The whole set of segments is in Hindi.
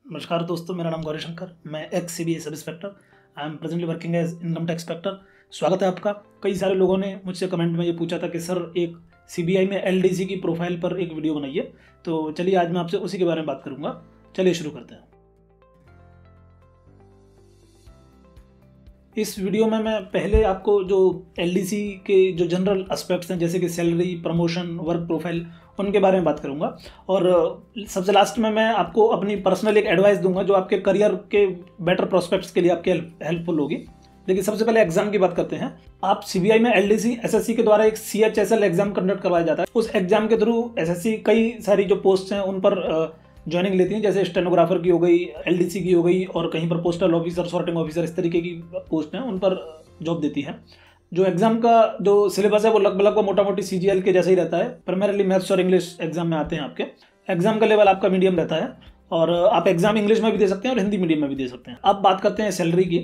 नमस्कार दोस्तों, मेरा नाम गौरी शंकर। मैं ex CBI sub inspector. I am presently working as income tax inspector. स्वागत है आपका। कई सारे लोगों ने मुझसे कमेंट में ये पूछा था कि सर एक सीबीआई में एलडीसी की प्रोफाइल पर एक वीडियो बनाइए। तो चलिए आज मैं आपसे उसी के बारे में बात करूंगा। चलिए शुरू करते हैं। इस वीडियो में मैं पहले आपको जो एलडीसी के जो जनरल एस्पेक्ट्स हैं, जैसे कि सैलरी, प्रमोशन, वर्क प्रोफाइल, उनके बारे में बात करूंगा। और सबसे लास्ट में मैं आपको अपनी पर्सनल एक एडवाइस दूंगा जो आपके करियर के बेटर प्रोस्पेक्ट्स के लिए आपके हेल्पफुल होगी। लेकिन सबसे पहले एग्जाम की बात करते हैं। आप सीबीआई में एलडीसी एसएससी के द्वारा एक सीएचएसएल एग्जाम कंडक्ट करवाया जाता है। उस एग्जाम के थ्रू एसएससी कई सारी जो पोस्ट हैं उन पर ज्वाइनिंग लेती हैं, जैसे स्टेनोग्राफर की हो गई, एलडीसी की हो गई, और कहीं पर पोस्टल ऑफिसर, सॉर्टिंग ऑफिसर, इस तरीके की पोस्ट हैं उन पर जॉब देती है। जो एग्जाम का जो सिलेबस है वो लगभग मोटा मोटी सीजीएल के जैसा ही रहता है। प्राइमरीली मैथ्स और इंग्लिश एग्जाम में आते हैं आपके। एग्जाम का लेवल आपका मीडियम रहता है और आप एग्जाम इंग्लिश में भी दे सकते हैं और हिंदी मीडियम में भी दे सकते हैं। अब बात करते हैं सैलरी की।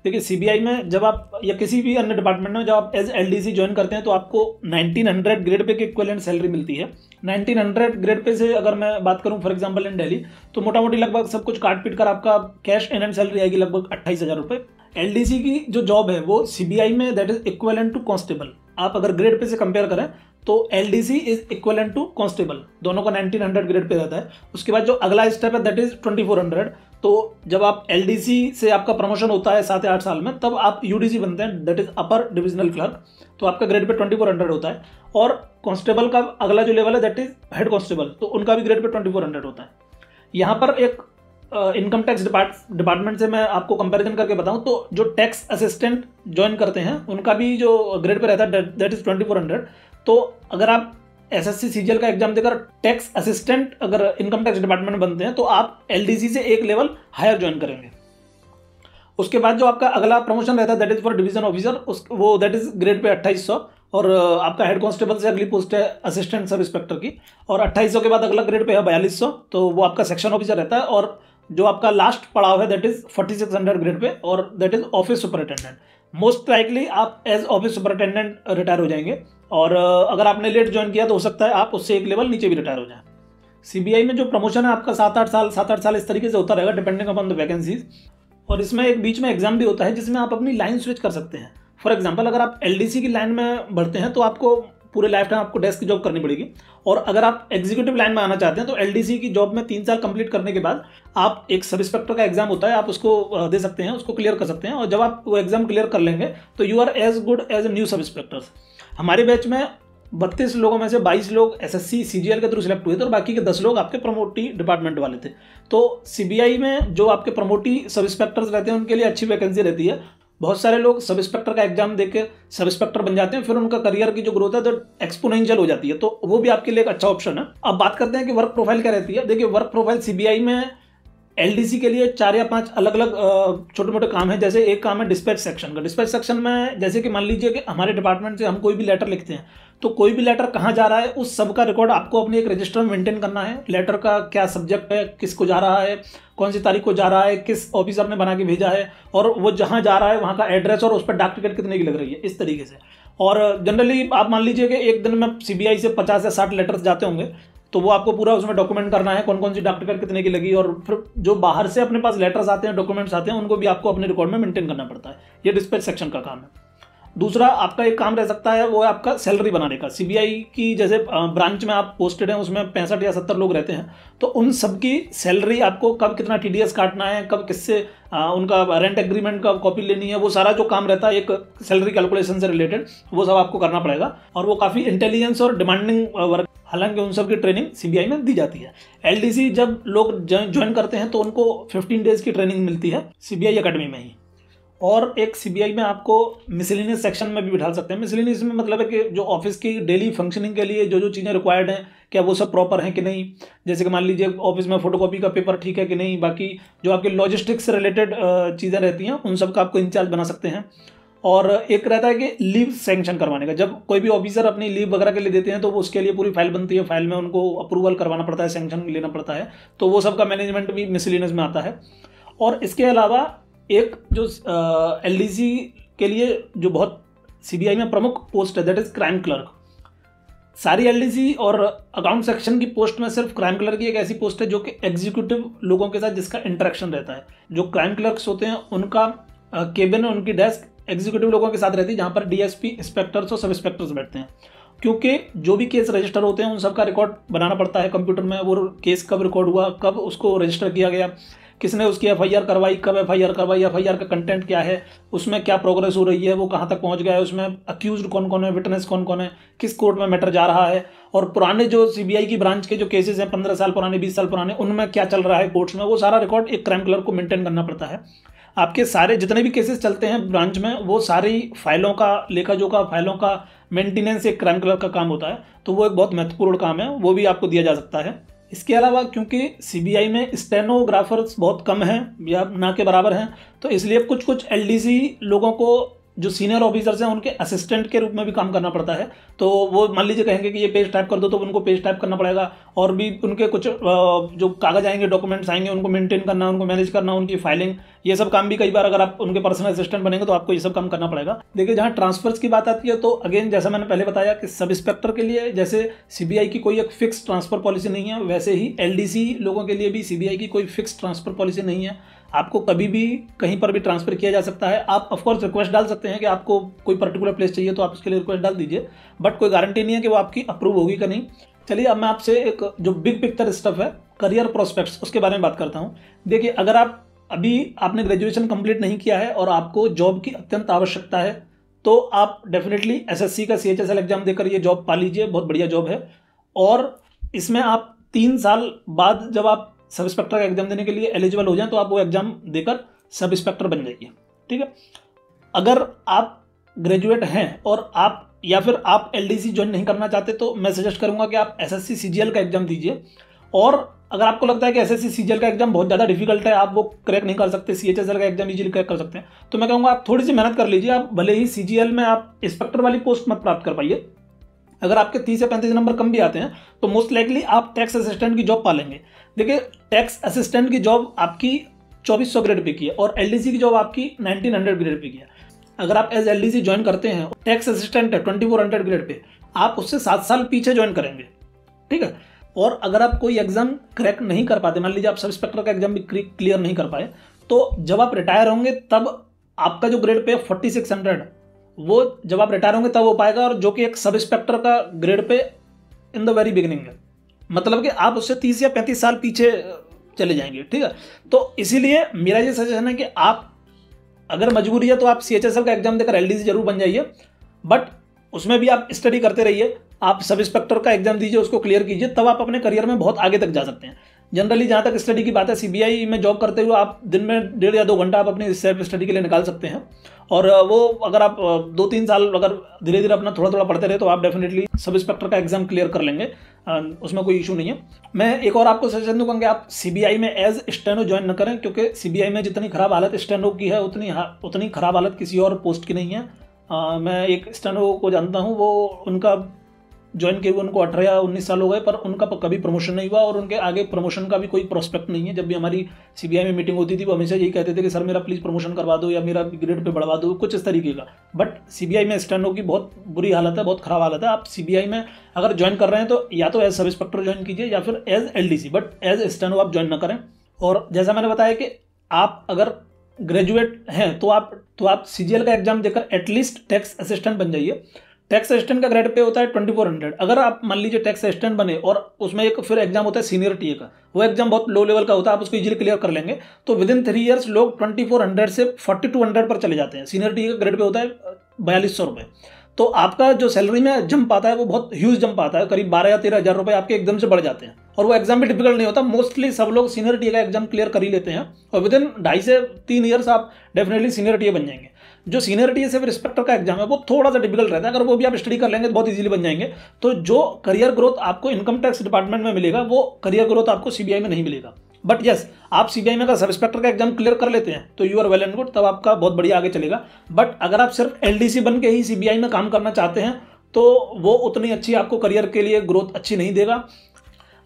देखिए, सीबीआई में जब आप या किसी भी अन्य डिपार्टमेंट में जब आप एज एलडीसी ज्वाइन करते हैं तो आपको 1900 ग्रेड पे की इक्विवेलेंट सैलरी मिलती है। 1900 ग्रेड पे से अगर मैं बात करूं फॉर एग्जांपल इन दिल्ली, तो मोटा मोटी लगभग सब कुछ काट पीट कर आपका कैश इन हैंड सैलरी आएगी लगभग 28,000 रुपये। एलडीसी की जो जॉब है वो सीबीआई में that is equivalent to constable. आप अगर ग्रेड पे से कंपेयर करें तो LDC is equivalent to constable, दोनों का 1900 ग्रेड पे रहता है। उसके बाद जो अगला स्टेप है दैट इज 2400। तो जब आप एलडीसी से आपका प्रमोशन होता है 7 या 8 साल में, तब आप यूडीसी बनते हैं, that is upper divisional clerk. तो आपका ग्रेड पे 2400 होता है। और कांस्टेबल का अगला जो लेवल है दैट इज हेड कांस्टेबल, तो उनका भी ग्रेड पे 2400 होता है। यहाँ पर एक इनकम टैक्स डिपार्टमेंट से मैं आपको कंपैरिजन करके बताऊं तो जो टैक्स असिस्टेंट ज्वाइन करते हैं उनका भी जो ग्रेड पे रहता है दैट इज 2400। तो अगर आप एसएससी सीजीएल का एग्जाम देकर टैक्स असिस्टेंट अगर इनकम टैक्स डिपार्टमेंट में बनते हैं तो आप एलडीसी से एक लेवल हायर ज्वाइन करेंगे। उसके बाद जो आपका अगला प्रमोशन रहता है that is for division officer, वो दैट इज ग्रेड पे 2800। और आपका हेड कांस्टेबल से अगली पोस्ट है असिस्टेंट सब इंस्पेक्टर की, और 2800 के बाद अगला ग्रेड पे है 4200, तो वो आपका सेक्शन ऑफिसर रहता है। और जो आपका लास्ट पड़ाव है दैट इज 4600 ग्रेड पे, और that is office superintendent. Most likely आप एज ऑफिस सुपरिटेंडेंट रिटायर हो जाएंगे, और अगर आपने लेट ज्वाइन किया तो हो सकता है आप उससे एक लेवल नीचे भी रिटायर हो जाए। सीबीआई में जो प्रमोशन है आपका 7-8 साल इस तरीके से होता रहेगा डिपेंडिंग अपॉन द वैकेंसीज। और इसमें एक बीच में एग्जाम भी होता है जिसमें आप अपनी लाइन स्विच कर सकते हैं। फॉर एग्जांपल, अगर आप एलडीसी की लाइन में बढ़ते हैं तो आपको पूरे लाइफ टाइम आपको डेस्क की जॉब करनी पड़ेगी। और अगर आप एग्जीक्यूटिव लाइन में आना चाहते हैं तो एलडीसी की जॉब में 3 साल कंप्लीट करने के बाद आप एक सब इंस्पेक्टर का एग्जाम होता है, आप उसको दे सकते हैं, उसको क्लियर कर सकते हैं। और जब आप वो एग्जाम क्लियर कर लेंगे तो you are as good as new sub inspectors. हमारे बैच में 32 लोगों में से 22 लोग एसएससी सीजीएल के थ्रू सिलेक्ट हुए थे और बाकी के 10 लोग आपके प्रमोटी डिपार्टमेंट वाले थे। तो सीबीआई में जो आपके प्रमोटी सब इंस्पेक्टर्स रहते हैं उनके लिए अच्छी वैकेंसी रहती है। बहुत सारे लोग सब इंस्पेक्टर का एग्जाम देकर सब इंस्पेक्टर बन जाते हैं, फिर उनका करियर की जो ग्रोथ है तो एक्सपोनेंशियल हो जाती है, तो वो भी आपके लिए एक अच्छा ऑप्शन है। अब बात करते हैं कि वर्क प्रोफाइल क्या रहती है। देखिए, वर्क प्रोफाइल सीबीआई में एलडीसी के लिए 4 या 5 अलग अलग छोटे मोटे काम है। जैसे एक काम है डिस्पैच सेक्शन का। डिस्पैच सेक्शन में जैसे कि मान लीजिए कि हमारे डिपार्टमेंट से हम कोई भी लेटर लिखते हैं, तो कोई भी लेटर कहाँ जा रहा है उस सब का रिकॉर्ड आपको अपने एक रजिस्टर में मेंटेन करना है। लेटर का क्या सब्जेक्ट है, किसको जा रहा है, कौन सी तारीख को जा रहा है, किस ऑफिसर ने बना के भेजा है, और वो जहाँ जा रहा है वहाँ का एड्रेस, और उस पर डाक टिकट कितने की लग रही है, इस तरीके से। और जनरली आप मान लीजिए कि एक दिन में सीबीआई से 50 या 60 लेटर्स जाते होंगे, तो वो आपको पूरा उसमें डॉक्यूमेंट करना है, कौन कौन सी डाक टिकट कितने की लगी। और फिर जो बाहर से अपने पास लेटर्स आते हैं, डॉक्यूमेंट्स आते हैं, उनको भी आपको अपने रिकॉर्ड में मेंटेन करना पड़ता है। ये डिस्पैच सेक्शन का काम है। दूसरा आपका एक काम रह सकता है वो है आपका सैलरी बनाने का। सीबीआई की जैसे ब्रांच में आप पोस्टेड हैं उसमें 65 या 70 लोग रहते हैं, तो उन सब की सैलरी आपको कब कितना टीडीएस काटना है, कब किससे उनका रेंट एग्रीमेंट का कॉपी लेनी है, वो सारा जो काम रहता है एक सैलरी कैलकुलेशन से रिलेटेड, वो सब आपको करना पड़ेगा। और वो काफ़ी इंटेलिजेंस और डिमांडिंग वर्क, हालांकि उन सब की ट्रेनिंग सीबीआई में दी जाती है। एलडीसी जब लोग ज्वाइन करते हैं तो उनको 15 डेज की ट्रेनिंग मिलती है सीबीआई अकेडमी में ही। और एक सीबीआई में आपको मिसलिनियस सेक्शन में भी बिठा सकते हैं। मिसलिनियस में मतलब है कि जो ऑफिस की डेली फंक्शनिंग के लिए जो जो चीज़ें रिक्वायर्ड हैं, क्या वो सब प्रॉपर हैं कि नहीं। जैसे कि मान लीजिए ऑफिस में फोटोकॉपी का पेपर ठीक है कि नहीं, बाकी जो आपकी लॉजिस्टिक्स से रिलेटेड चीज़ें रहती हैं उन सब का आपको इंचार्ज बना सकते हैं। और एक रहता है कि लीव सैंक्शन करवाने का। जब कोई भी ऑफिसर अपनी लीव वगैरह के लिए देते हैं तो वो उसके लिए पूरी फाइल बनती है, फाइल में उनको अप्रूवल करवाना पड़ता है, सैंक्शन लेना पड़ता है, तो वो सब का मैनेजमेंट भी मिसलिनियस में आता है। और इसके अलावा एक जो एलडीसी के लिए जो बहुत सीबीआई में प्रमुख पोस्ट है दैट इज क्राइम क्लर्क। सारी एलडीसी और अकाउंट सेक्शन की पोस्ट में सिर्फ क्राइम क्लर्क की एक ऐसी पोस्ट है जो कि एग्जीक्यूटिव लोगों के साथ जिसका इंटरेक्शन रहता है। जो क्राइम क्लर्क्स होते हैं उनका केबिन, उनकी डेस्क एग्जीक्यूटिव लोगों के साथ रहती है, जहाँ पर डीएसपी, इंस्पेक्टर्स और सब इंस्पेक्टर्स बैठते हैं। क्योंकि जो भी केस रजिस्टर होते हैं उन सब का रिकॉर्ड बनाना पड़ता है कंप्यूटर में। वो केस कब रिकॉर्ड हुआ, कब उसको रजिस्टर किया गया, किसने उसकी एफआईआर करवाई, कब एफआईआर करवाई, एफआईआर का कंटेंट क्या है, उसमें क्या प्रोग्रेस हो रही है, वो कहाँ तक पहुँच गया है, उसमें अक्यूज्ड कौन कौन है, विटनेस कौन कौन है, किस कोर्ट में मैटर जा रहा है, और पुराने जो सीबीआई की ब्रांच के जो केसेस हैं 15 साल पुराने, 20 साल पुराने, उनमें क्या चल रहा है कोर्ट्स में, वो सारा रिकॉर्ड एक क्राइम क्लर्क को मेंटेन करना पड़ता है। आपके सारे जितने भी केसेस चलते हैं ब्रांच में, वो सारी फाइलों का, लेखाजोखा फाइलों का मेंटेनेंस एक क्राइम क्लर्क का काम होता है। तो वो एक बहुत महत्वपूर्ण काम है, वो भी आपको दिया जा सकता है। इसके अलावा क्योंकि सीबीआई में स्टेनोग्राफर्स बहुत कम हैं या ना के बराबर हैं, तो इसलिए कुछ कुछ एलडीसी लोगों को जो सीनियर ऑफिसर्स हैं उनके असिस्टेंट के रूप में भी काम करना पड़ता है। तो वो मान लीजिए कहेंगे कि ये पेज टाइप कर दो, तो उनको पेज टाइप करना पड़ेगा, और भी उनके कुछ जो कागज आएंगे, डॉक्यूमेंट्स आएंगे, उनको मेंटेन करना, उनको मैनेज करना, उनकी फाइलिंग, ये सब काम भी कई बार अगर आप उनके पर्सनल असिस्टेंट बनेंगे तो आपको ये सब काम करना पड़ेगा। देखिए, जहाँ ट्रांसफर्स की बात आती है तो अगेन जैसा मैंने पहले बताया कि सब इंस्पेक्टर के लिए जैसे सीबीआई की कोई एक फिक्स ट्रांसफर पॉलिसी नहीं है, वैसे ही एलडीसी लोगों के लिए भी सीबीआई की कोई फिक्स ट्रांसफर पॉलिसी नहीं है। आपको कभी भी कहीं पर भी ट्रांसफर किया जा सकता है। आप ऑफकोर्स रिक्वेस्ट डाल सकते हैं कि आपको कोई पर्टिकुलर प्लेस चाहिए, तो आप उसके लिए रिक्वेस्ट डाल दीजिए, बट कोई गारंटी नहीं है कि वो आपकी अप्रूव होगी कि नहीं। चलिए, अब मैं आपसे एक जो बिग पिक्चर स्टफ है, करियर प्रोस्पेक्ट्स, उसके बारे में बात करता हूँ। देखिए, अगर आपने ग्रेजुएशन कंप्लीट नहीं किया है और आपको जॉब की अत्यंत आवश्यकता है, तो आप डेफिनेटली एसएससी का सीएचएसएल एग्जाम देकर ये जॉब पा लीजिए, बहुत बढ़िया जॉब है। और इसमें आप 3 साल बाद जब आप सब इंस्पेक्टर का एग्जाम देने के लिए एलिजिबल हो जाएं, तो आप वो एग्जाम देकर सब इंस्पेक्टर बन जाइए। ठीक है। अगर आप ग्रेजुएट हैं और आप या फिर आप एलडीसी ज्वाइन नहीं करना चाहते, तो मैं सजेस्ट करूंगा कि आप एसएससी सीजीएल का एग्जाम दीजिए। और अगर आपको लगता है कि एसएससी सीजीएल का एग्जाम बहुत ज़्यादा डिफिकल्ट है, आप वो क्रैक नहीं कर सकते, सीएचएसएल का एग्जाम इजीली क्रैक कर सकते हैं, तो मैं कहूँगा आप थोड़ी सी मेहनत कर लीजिए। आप भले ही सीजीएल में आप इंस्पेक्टर वाली पोस्ट मत प्राप्त कर पाइए, अगर आपके 30 या 35 नंबर कम भी आते हैं तो मोस्ट लाइकली आप टैक्स असिस्टेंट की जॉब पा लेंगे। देखिए, टैक्स असिस्टेंट की जॉब आपकी 2400 ग्रेड पे की है और एलडीसी की जॉब आपकी 1900 ग्रेड पे की है। अगर आप एज एलडीसी ज्वाइन करते हैं, टैक्स असिस्टेंट है 2400 ग्रेड पे, आप उससे 7 साल पीछे ज्वाइन करेंगे। ठीक है। और अगर आप कोई एग्जाम क्रैक नहीं कर पाते, मान लीजिए आप सब इंस्पेक्टर का एग्जाम भी क्लियर नहीं कर पाए, तो जब आप रिटायर होंगे तब आपका जो ग्रेड पे 4600, वो जब आप रिटायर होंगे तब हो पाएगा, और जो कि एक सब इंस्पेक्टर का grade pay in the very beginning है। मतलब कि आप उससे 30 या 35 साल पीछे चले जाएंगे। ठीक है। तो इसीलिए मेरा ये सजेशन है कि आप अगर मजबूरी है तो आप सीएचएसएल का एग्जाम देकर एलडीसी जरूर बन जाइए, बट उसमें भी आप स्टडी करते रहिए। आप सब इंस्पेक्टर का एग्जाम दीजिए, उसको क्लियर कीजिए, तब आप अपने करियर में बहुत आगे तक जा सकते हैं। जनरली जहाँ तक स्टडी की बात है, सीबीआई में जॉब करते हुए आप दिन में 1.5 या 2 घंटा आप अपनी सेल्फ स्टडी के लिए निकाल सकते हैं। और वो अगर आप 2-3 साल अगर धीरे धीरे अपना थोड़ा थोड़ा पढ़ते रहे, तो आप डेफिनेटली सब इंस्पेक्टर का एग्जाम क्लियर कर लेंगे, उसमें कोई इशू नहीं है। मैं एक और आपको सजेशन दूंगा कि आप सीबीआई में एज स्टेनो ज्वाइन न करें, क्योंकि सीबीआई में जितनी खराब हालत स्टेनो की है उतनी खराब हालत किसी और पोस्ट की नहीं है। मैं एक स्टेनो को जानता हूँ, वो उनका ज्वाइन किए हुए उनको 18 या 19 साल हो गए, पर उनका कभी प्रमोशन नहीं हुआ और उनके आगे प्रमोशन का भी कोई प्रोस्पेक्ट नहीं है। जब भी हमारी सीबीआई में मीटिंग होती थी, वो हमेशा यही कहते थे कि सर मेरा प्लीज़ प्रमोशन करवा दो या मेरा ग्रेड पे बढ़वा दो, कुछ इस तरीके का। बट सीबीआई में स्टेनो की बहुत बुरी हालत है, बहुत खराब हालत है। आप सीबीआई में अगर ज्वाइन कर रहे हैं तो या तो एज सब इंस्पेक्टर ज्वाइन कीजिए या फिर as LDC, but as steno आप ज्वाइन न करें। और जैसा मैंने बताया कि आप अगर ग्रेजुएट हैं तो आप सीजीएल का एग्जाम देकर एटलीस्ट टैक्स असिस्टेंट बन जाइए। टैक्स असिस्टेंट का ग्रेड पे होता है 2400। अगर आप मान लीजिए टैक्स असिस्टेंट बने और उसमें एक फिर एग्जाम होता है सीनियर टीए का, वो एग्जाम बहुत लो लेवल का होता है, आप उसको इजीली क्लियर कर लेंगे, तो विद इन 3 ईयर्स लोग 2400 से 4200 पर चले जाते हैं। सीनियर टीए का ग्रेड पे होता है 4200 रुपये। तो आपका जो सैलरी में जंप आता है वो बहुत ह्यूज जंप आता है, करीब 12 या 13 हज़ार रुपये आपके एकदम से बढ़ जाते हैं। और वो एग्जाम भी डिफिकल्ट नहीं होता, मोस्टली सब लोग सीनियर टीए का एग्जाम क्लियर कर ही लेते हैं और विद इन 2.5 से 3 ईयर्स आप डेफिनेटली सीनियर टीए बन जाएंगे। जो सीनियर टीए से फिर इंस्पेक्टर का एग्जाम है वो थोड़ा सा डिफिकल्ट रहता है, अगर वो भी आप स्टडी कर लेंगे तो बहुत इजीली बन जाएंगे। तो जो करियर ग्रोथ आपको इनकम टैक्स डिपार्टमेंट में मिलेगा, वो करियर ग्रोथ आपको सीबीआई में नहीं मिलेगा। बट यस, आप सीबीआई में अगर सब इंस्पेक्टर का एग्जाम क्लियर कर लेते हैं तो you are well and good, तब आपका बहुत बढ़िया आगे चलेगा। बट अगर आप सिर्फ एलडीसी बन के ही सीबीआई में काम करना चाहते हैं तो वो उतनी अच्छी आपको करियर के लिए ग्रोथ अच्छी नहीं देगा।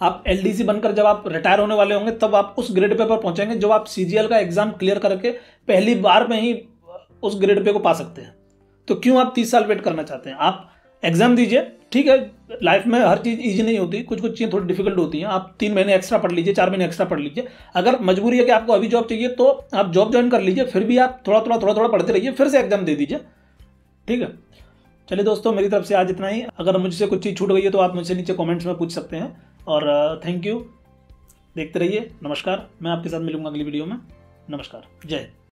आप एलडीसी बनकर जब आप रिटायर होने वाले होंगे तब आप उस ग्रेड पे पर पहुंचेंगे जब आप सीजीएल का एग्जाम क्लियर करके पहली बार में ही उस ग्रेड पे को पा सकते हैं। तो क्यों आप 30 साल वेट करना चाहते हैं? आप एग्ज़ाम दीजिए, ठीक है। लाइफ में हर चीज़ ईजी नहीं होती, कुछ कुछ चीज़ें थोड़ी डिफिकल्ट होती हैं। आप 3 महीने एक्स्ट्रा पढ़ लीजिए, 4 महीने एक्स्ट्रा पढ़ लीजिए। अगर मजबूरी है कि आपको अभी जॉब चाहिए तो आप जॉब ज्वाइन कर लीजिए, फिर भी आप थोड़ा थोड़ा पढ़ते रहिए, फिर से एग्जाम दे दीजिए, ठीक है। चलिए दोस्तों, मेरी तरफ से आज इतना ही। अगर मुझसे कुछ चीज़ छूट गई है तो आप मुझसे नीचे कमेंट्स में पूछ सकते हैं। और थैंक यू, देखते रहिए। नमस्कार, मैं आपके साथ मिलूंगा अगली वीडियो में। नमस्कार, जय हिंद।